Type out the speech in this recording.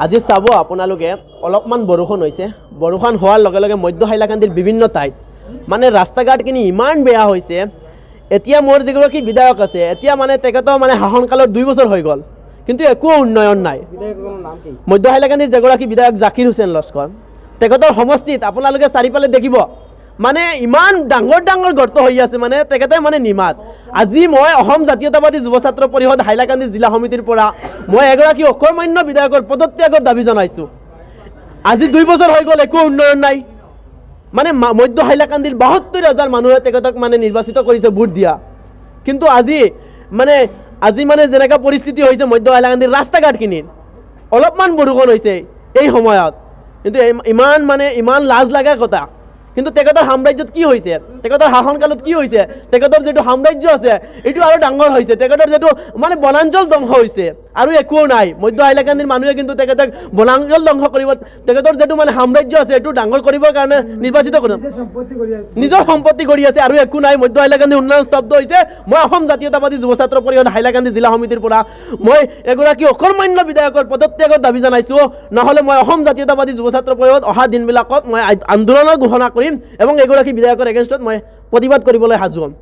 আজি চাব আপোনালোকে অলপমান বৰষুণ হৈছে বৰষুণ হোৱাৰ লগে লগে মধ্য হাইলাকান্দিৰ বিভিন্ন ঠাইত মানে ৰাস্তা ঘাটখিনি ইমান বেয়া হৈছে এতিয়া মোৰ যিগৰাকী বিধায়ক আছে এতিয়া মানে তেখেতৰ মানে শাসনকালত 2 বছৰ হৈ গ'ল কিন্তু একো উন্নয়ন নাই মধ্য হাইলাকান্দিৰ যিগৰাকী বিধায়ক জাকিৰ হুছেইন লস্কৰ তেখেতৰ সমষ্টিত আপোনালোকে চাৰিফালে দেখিব মানে ইমান ডাঙৰ ডাঙৰ গৰ্ত হৈ আছে মানে তেখেতে মানে নিমাত আজি মই অসম জাতীয়তাবাদী যুৱ ছাত্ৰ পৰিষদ হাইলাকান্দি জিলা সমিতিৰ পৰা মই এগৰাকী অকৰ্মণ্য বিধায়কৰ পদত্যাগৰ দাবী জনাইছোঁ আজি 2 বছৰ হৈ গ'ল একো উন্নয়ন নাই মানে মধ্য হাইলাকান্দিৰ ৭২,০০০ মানুহে তেখেতক মানে নিৰ্বাচিত কৰিছে ভোট দিয়া কিন্তু আজি মানে যেনেকা পৰিস্থিতি হৈছে মধ্য হাইলাকান্দিৰ ৰাস্তা ঘাটখিনিৰ অলপমান বৰষুণ হৈছে এই সময়ত কিন্তু ইমান লাজ লগাৰ কথা কিন্তু তেখেতৰ সাম্ৰাজ্যত কি হৈছে তেখেতৰ শাসনকালত কি হৈছে তেখেতৰ যেটো সাম্ৰাজ্য আছে এটো আৰু ডাঙৰ হৈছে তেখেতৰ যেটো মানে বনাঞ্চল ধ্বংস হৈছে আৰু একো নাই মধ্য হাইলাকান্দিৰ মানুহে কিন্তু তেখেতক বনাঞ্চল ধ্বংস কৰিব তেখেতৰ যেটো মানে সাম্ৰাজ্য আছে এটো ডাঙৰ কৰিবৰ কাৰণে নিৰ্বাচিত কৰে নিজৰ সম্পত্তি কৰি আছে আৰু একো নাই মধ্য হাইলাকান্দি উন্নয়ন স্তব্ধ হৈছে মই অসম জাতীয়তাবাদী যুৱ ছাত্ৰ পৰিষদ হাইলাকান্দি জিলা সমিতিৰ পৰা মই এগৰাকী অকৰ্মণ্য বিধায়কৰ পদত্যাগৰ দাবী জনাইছোঁ নহলে মই অসম জাতীয়তাবাদী যুৱ ছাত্ৰ পৰিষদ অহা দিনবিলাকত মই আন্দোলনৰ ঘোষণা কৰিম এবং এগৰাকী বিধায়কৰ এগেইনষ্টত মই প্ৰতিবাদ কৰিবলৈ সাজু হ'ম